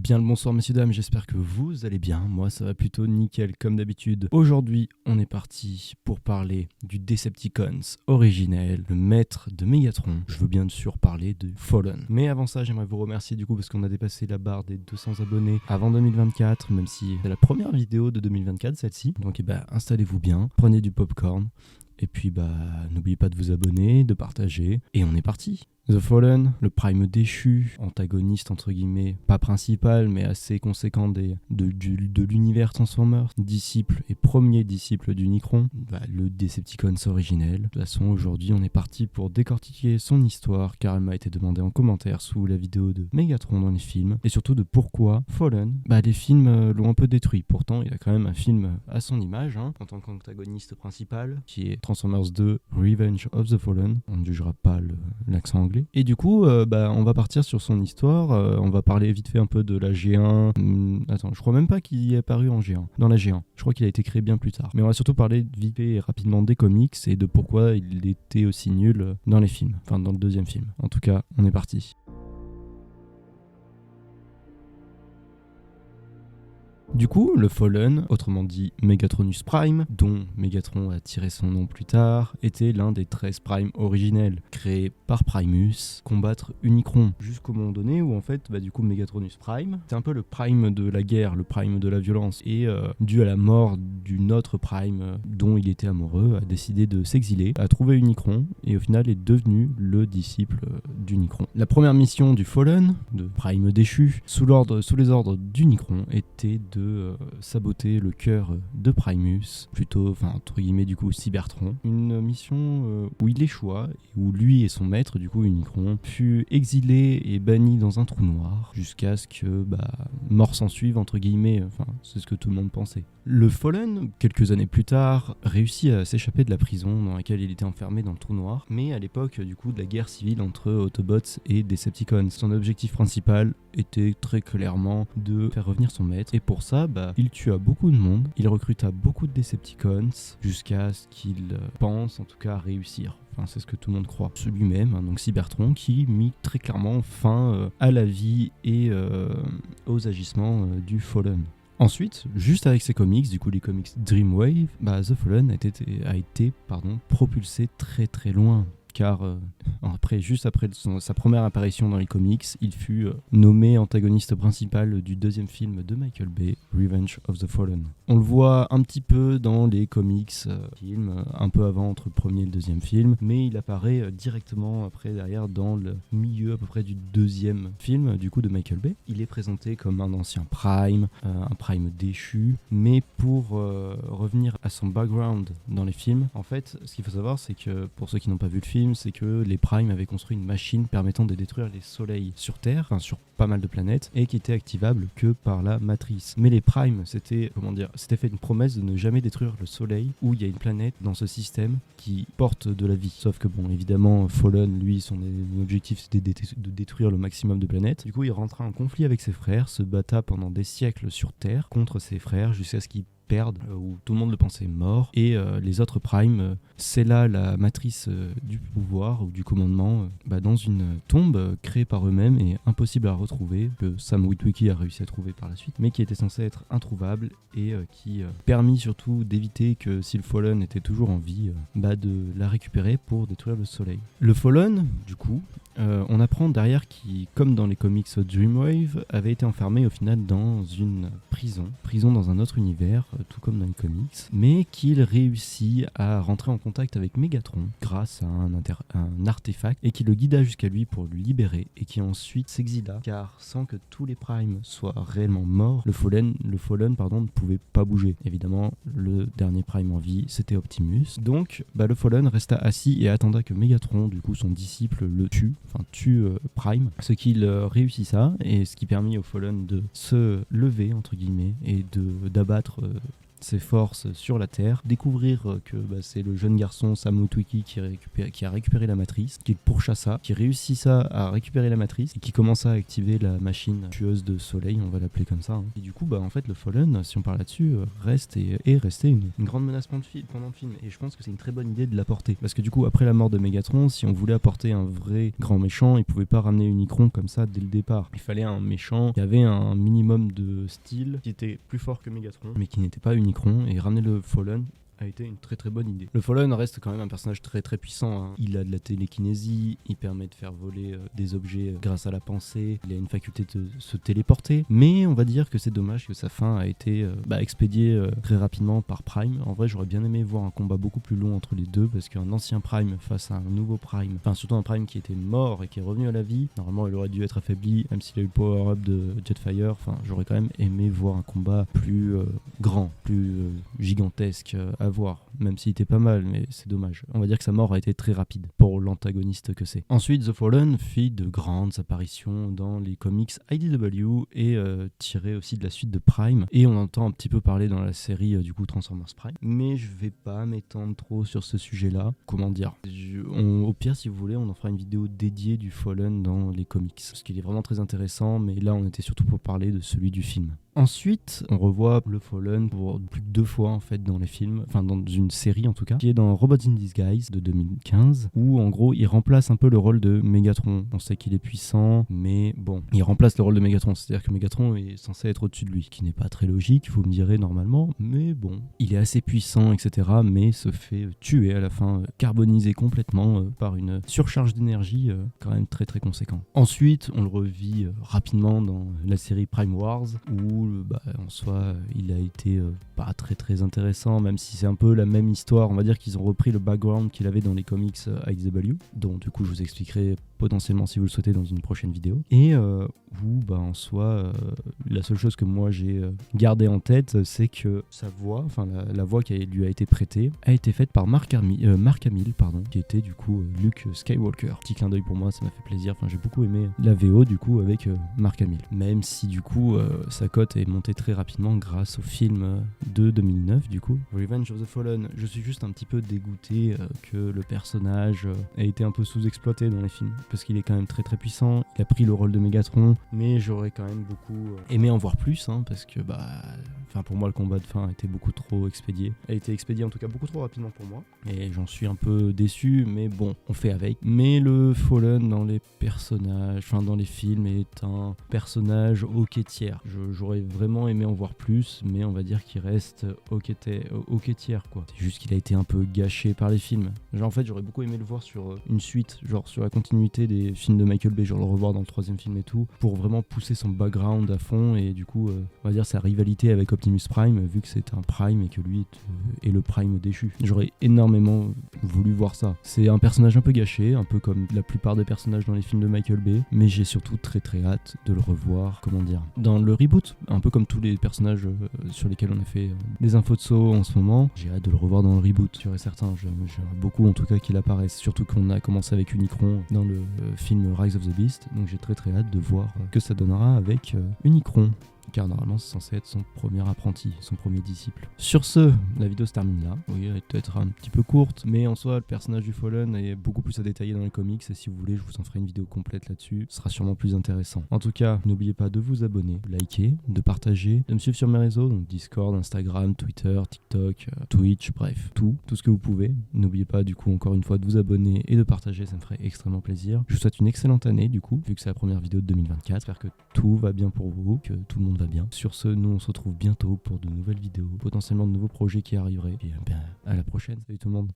Bien le bonsoir messieurs dames, j'espère que vous allez bien, moi ça va plutôt nickel comme d'habitude. Aujourd'hui on est parti pour parler du Decepticons originel, le maître de Megatron. Je veux bien sûr parler de Fallen. Mais avant ça j'aimerais vous remercier du coup parce qu'on a dépassé la barre des 200 abonnés avant 2024, même si c'est la première vidéo de 2024 celle-ci. Donc installez-vous bien, prenez du popcorn. Et puis n'oubliez pas de vous abonner, de partager, et on est parti. The Fallen, le Prime déchu, antagoniste entre guillemets, pas principal mais assez conséquent de l'univers Transformers, disciple et premier disciple d'Unicron, le Decepticons originel. De toute façon aujourd'hui on est parti pour décortiquer son histoire car elle m'a été demandée en commentaire sous la vidéo de Megatron dans les films, et surtout de pourquoi Fallen, les films l'ont un peu détruit. Pourtant il y a quand même un film à son image en tant qu'antagoniste principal qui est Transformers 2 Revenge of the Fallen. On ne jugera pas l'accent anglais. Et du coup, on va partir sur son histoire. On va parler vite fait un peu de la G1. Je crois même pas qu'il est apparu en G1. Dans la G1. Je crois qu'il a été créé bien plus tard. Mais on va surtout parler vite fait et rapidement des comics et de pourquoi il était aussi nul dans les films. Enfin, dans le deuxième film. En tout cas, on est parti. Du coup, le Fallen, autrement dit Megatronus Prime, dont Megatron a tiré son nom plus tard, était l'un des 13 Primes originels, créés par Primus, combattre Unicron, jusqu'au moment donné où en fait, du coup Megatronus Prime, c'est un peu le Prime de la guerre, le Prime de la violence, et dû à la mort d'une autre Prime dont il était amoureux, a décidé de s'exiler, a trouvé Unicron, et au final est devenu le disciple d'Unicron. La première mission du Fallen, de Prime déchu, sous les ordres d'Unicron, était de saboter le cœur de Primus, plutôt, entre guillemets du coup Cybertron. Une mission où il échoua, et où lui et son maître, du coup Unicron, fut exilés et bannis dans un trou noir, jusqu'à ce que mort s'en suive, entre guillemets, c'est ce que tout le monde pensait. Le Fallen, quelques années plus tard, réussit à s'échapper de la prison dans laquelle il était enfermé dans le trou noir, mais à l'époque du coup de la guerre civile entre Autobots et Decepticons. Son objectif principal était très clairement de faire revenir son maître, et pour ça il tua beaucoup de monde, il recruta beaucoup de Decepticons, jusqu'à ce qu'il pense en tout cas réussir. C'est ce que tout le monde croit. Lui-même, donc Cybertron, qui mit très clairement fin à la vie et aux agissements du Fallen. Ensuite, juste avec ses comics, du coup les comics Dreamwave, The Fallen a été propulsé très très loin. Car juste après sa première apparition dans les comics, il fut nommé antagoniste principal du deuxième film de Michael Bay, Revenge of the Fallen. On le voit un petit peu dans les comics, films, un peu avant entre le premier et le deuxième film, mais il apparaît directement derrière dans le milieu à peu près du deuxième film du coup de Michael Bay. Il est présenté comme un ancien Prime, un Prime déchu, mais pour revenir à son background dans les films, en fait, ce qu'il faut savoir, c'est que pour ceux qui n'ont pas vu le film, c'est que les Primes avaient construit une machine permettant de détruire les soleils sur Terre, sur pas mal de planètes, et qui était activable que par la matrice. Mais les Primes, c'était fait une promesse de ne jamais détruire le soleil, où il y a une planète dans ce système qui porte de la vie. Sauf que évidemment, Fallen, lui, son objectif c'était de détruire le maximum de planètes. Du coup, il rentra en conflit avec ses frères, se batta pendant des siècles sur Terre contre ses frères, jusqu'à ce qu'il perdre, où tout le monde le pensait mort, et les autres Primes scella la matrice du pouvoir ou du commandement dans une tombe créée par eux-mêmes et impossible à retrouver, que Sam Witwicky a réussi à trouver par la suite, mais qui était censée être introuvable et qui permit surtout d'éviter que si le Fallen était toujours en vie, de la récupérer pour détruire le soleil. Le Fallen, du coup, on apprend derrière qu'il, comme dans les comics Dreamwave, avait été enfermé au final dans une prison dans un autre univers, tout comme dans les comics, mais qu'il réussit à rentrer en contact avec Megatron grâce à un artefact, et qui le guida jusqu'à lui pour le libérer, et qui ensuite s'exila, car sans que tous les Primes soient réellement morts, le Fallen ne pouvait pas bouger. Évidemment, le dernier Prime en vie, c'était Optimus. Donc, le Fallen resta assis et attendait que Megatron, du coup son disciple, le tue Prime, ce qu'il réussissa, et ce qui permit au Fallen de se lever entre guillemets et d'abattre ses forces sur la Terre, découvrir que c'est le jeune garçon Sam Witwicky qui a récupéré la matrice, qui pourchassa, qui réussissa à récupérer la matrice et qui commença à activer la machine tueuse de soleil, on va l'appeler comme ça. Et du coup, en fait, le Fallen, si on parle là-dessus, reste et est resté une grande menace pendant le film. Et je pense que c'est une très bonne idée de l'apporter. Parce que du coup, après la mort de Megatron, si on voulait apporter un vrai grand méchant, il pouvait pas ramener Unicron comme ça dès le départ. Il fallait un méchant qui avait un minimum de style, qui était plus fort que Megatron, mais qui n'était pas Unicron. Et ramener le Fallen a été une très très bonne idée. Le Fallen reste quand même un personnage très très puissant, hein. Il a de la télékinésie, il permet de faire voler des objets grâce à la pensée, il a une faculté de se téléporter, mais on va dire que c'est dommage que sa fin a été expédiée très rapidement par Prime. En vrai, j'aurais bien aimé voir un combat beaucoup plus long entre les deux, parce qu'un ancien Prime face à un nouveau Prime, enfin surtout un Prime qui était mort et qui est revenu à la vie, normalement il aurait dû être affaibli, même s'il a eu le power-up de Jetfire, enfin j'aurais quand même aimé voir un combat plus grand, plus gigantesque à voir, même s'il était pas mal, mais c'est dommage. On va dire que sa mort a été très rapide pour l'antagoniste que c'est. Ensuite, The Fallen fit de grandes apparitions dans les comics IDW et tiré aussi de la suite de Prime, et on entend un petit peu parler dans la série du coup Transformers Prime, mais je vais pas m'étendre trop sur ce sujet-là. Comment dire, au pire, si vous voulez, on en fera une vidéo dédiée du Fallen dans les comics, parce qu'il est vraiment très intéressant, mais là on était surtout pour parler de celui du film. Ensuite, on revoit le Fallen pour plus de 2 fois en fait dans les films, enfin dans une série en tout cas, qui est dans Robots in Disguise de 2015, où en gros il remplace un peu le rôle de Megatron. On sait qu'il est puissant, mais bon, il remplace le rôle de Megatron, c'est-à-dire que Megatron est censé être au-dessus de lui, ce qui n'est pas très logique, vous me direz normalement, mais bon, il est assez puissant, etc., mais se fait tuer à la fin, carbonisé complètement par une surcharge d'énergie quand même très très conséquent. Ensuite, on le revit rapidement dans la série Prime Wars, où en soi il a été pas très très intéressant, même si c'est un peu la même histoire. On va dire qu'ils ont repris le background qu'il avait dans les comics IDW, dont du coup je vous expliquerai potentiellement si vous le souhaitez dans une prochaine vidéo, et où en soi la seule chose que moi j'ai gardé en tête, c'est que sa voix, enfin la voix qui lui a été prêtée a été faite par Mark Hamill, qui était du coup Luke Skywalker. Petit clin d'œil pour moi, ça m'a fait plaisir. Enfin, j'ai beaucoup aimé la VO du coup avec Mark Hamill, même si du coup sa cote est montée très rapidement grâce au film de 2009 du coup, Revenge of the Fallen. Je suis juste un petit peu dégoûté que le personnage ait été un peu sous-exploité dans les films, parce qu'il est quand même très très puissant, il a pris le rôle de Megatron, mais j'aurais quand même beaucoup aimé en voir plus, parce que pour moi le combat de fin a été beaucoup trop expédié, a été expédié en tout cas beaucoup trop rapidement pour moi, et j'en suis un peu déçu, mais bon, on fait avec. Mais le Fallen dans les personnages, dans les films, est un personnage ok tiers. J'aurais vraiment aimé en voir plus, mais on va dire qu'il reste ok tiers quoi. C'est juste qu'il a été un peu gâché par les films. En fait, j'aurais beaucoup aimé le voir sur une suite, genre sur la continuité des films de Michael Bay, genre le revoir dans le 3e film et tout, pour vraiment pousser son background à fond, et du coup, on va dire sa rivalité avec Optimus Prime, vu que c'est un Prime et que lui est le Prime déchu. J'aurais énormément voulu voir ça. C'est un personnage un peu gâché, un peu comme la plupart des personnages dans les films de Michael Bay, mais j'ai surtout très très hâte de le revoir, dans le reboot, un peu comme tous les personnages sur lesquels on a fait des infos de saut en ce moment. J'ai hâte de le revoir dans le reboot, sûr et certain. J'aimerais beaucoup en tout cas qu'il apparaisse, surtout qu'on a commencé avec Unicron dans le film Rise of the Beast, donc j'ai très très hâte de voir que ça donnera avec Unicron, car normalement c'est censé être son premier apprenti, son premier disciple. Sur ce, la vidéo se termine là. Oui, elle est peut-être un petit peu courte, mais en soi le personnage du Fallen est beaucoup plus à détailler dans les comics, et si vous voulez je vous en ferai une vidéo complète là-dessus, ce sera sûrement plus intéressant. En tout cas, n'oubliez pas de vous abonner, de liker, de partager, de me suivre sur mes réseaux, donc Discord, Instagram, Twitter, TikTok, Twitch, bref, tout ce que vous pouvez. N'oubliez pas du coup encore une fois de vous abonner et de partager, ça me ferait extrêmement plaisir. Je vous souhaite une excellente année du coup, vu que c'est la première vidéo de 2024, j'espère que tout va bien pour vous, que tout le monde va bien. Sur ce, nous on se retrouve bientôt pour de nouvelles vidéos, potentiellement de nouveaux projets qui arriveraient, et à la prochaine. Salut tout le monde.